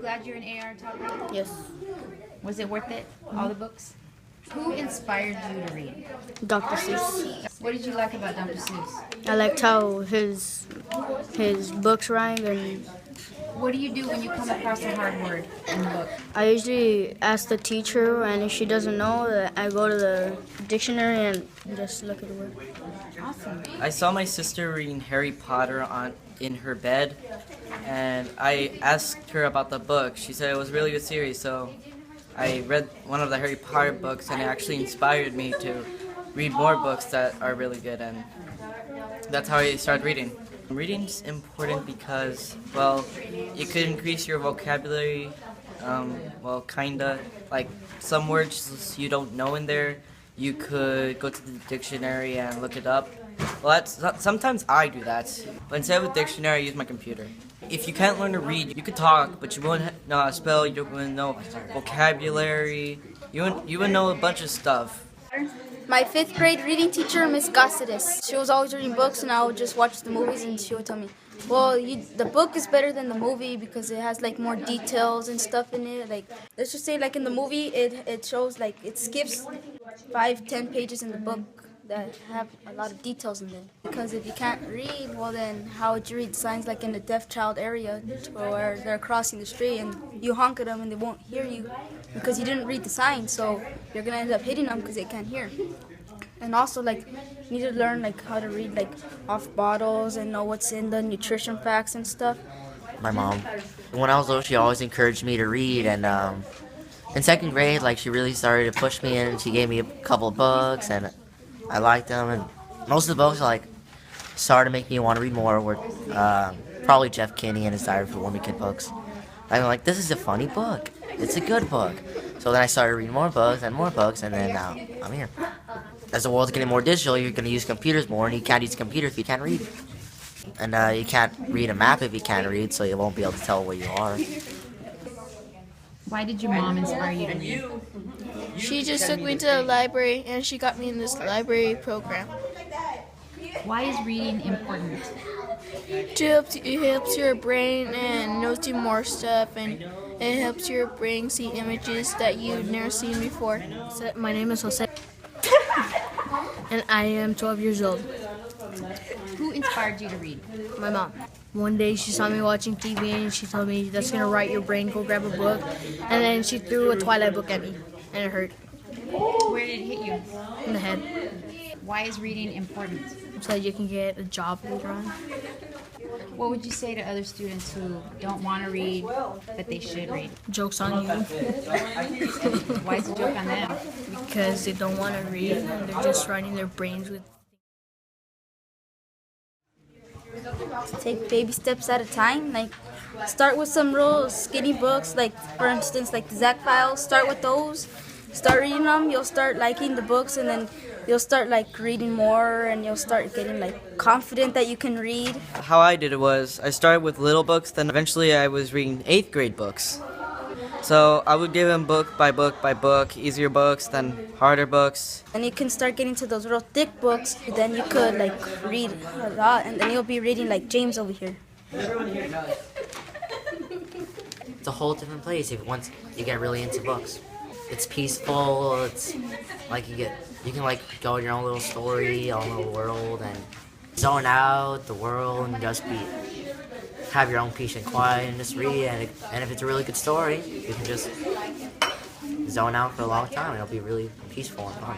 glad you're an AR top reader? Yes. Was it worth it? All the books? Who inspired you to read? Dr. Seuss. What did you like about Dr. Seuss? I liked how his books rhyme, and What do you do when you come across a hard word in the book? I usually ask the teacher, and if she doesn't know, I go to the dictionary and just look at the word. Awesome. I saw my sister reading Harry Potter in her bed, and I asked her about the book. She said it was a really good series, so I read one of the Harry Potter books, and it actually inspired me to read more books that are really good, and that's how I started reading. Reading's important because, well, you could increase your vocabulary, kinda. Like, some words you don't know in there, you could go to the dictionary and look it up. Well, sometimes I do that, but instead of a dictionary, I use my computer. If you can't learn to read, you could talk, but you wouldn't know how to spell, you wouldn't know vocabulary, you wouldn't know a bunch of stuff. My 5th grade reading teacher, Miss Gossides. She was always reading books, and I would just watch the movies, and she would tell me, well, the book is better than the movie because it has like more details and stuff in it. Like, let's just say, like in the movie, it shows like it skips 5-10 pages in the book that have a lot of details in them. Because if you can't read, well then how would you read signs like in the deaf child area where they're crossing the street and you honk at them and they won't hear you because you didn't read the sign, so you're gonna end up hitting them because they can't hear. And also, like, you need to learn like how to read like off bottles and know what's in the nutrition facts and stuff. My mom. When I was little, she always encouraged me to read, and in 2nd grade, like, she really started to push me in. She gave me a couple of books, and I liked them, and most of the books like started to make me want to read more. Were probably Jeff Kinney and his Diary of a Wimpy Kid books. I'm like, this is a funny book. It's a good book. So then I started reading more books, and then now I'm here. As the world's getting more digital, you're going to use computers more, and you can't use computers if you can't read. And you can't read a map if you can't read, so you won't be able to tell where you are. Why did your mom inspire you to read? She just took me to the library, and she got me in this library program. Why is reading important? It helps your brain and notice more stuff, and it helps your brain see images that you've never seen before. My name is Jose, and I am 12 years old. Who inspired you to read? My mom. One day she saw me watching TV and she told me, that's gonna right your brain, go grab a book. And then she threw a Twilight book at me, and it hurt Where did it hit you? in the head. Why is reading important? So that you can get a job later on. What would you say to other students who don't want to read, that they should read? Joke's on you. Why is the joke on them? Because they don't want to read and they're just running their brains with. Take baby steps at a time. Like, start with some real skinny books, like for instance, like the Zach Files. Start with those. Start reading them. You'll start liking the books, and then you'll start like reading more, and you'll start getting like confident that you can read. How I did it was I started with little books, then eventually I was reading 8th grade books. So I would give them book by book by book, easier books, then harder books. And you can start getting to those real thick books. Then you could like read a lot, and then you'll be reading like James over here. It's a whole different place once you get really into books. It's peaceful. It's like you can like go in your own little story, your own little world, and zone out the world and just have your own peace and quiet and just read. And if it's a really good story, you can just zone out for a long time. It'll be really peaceful and fun.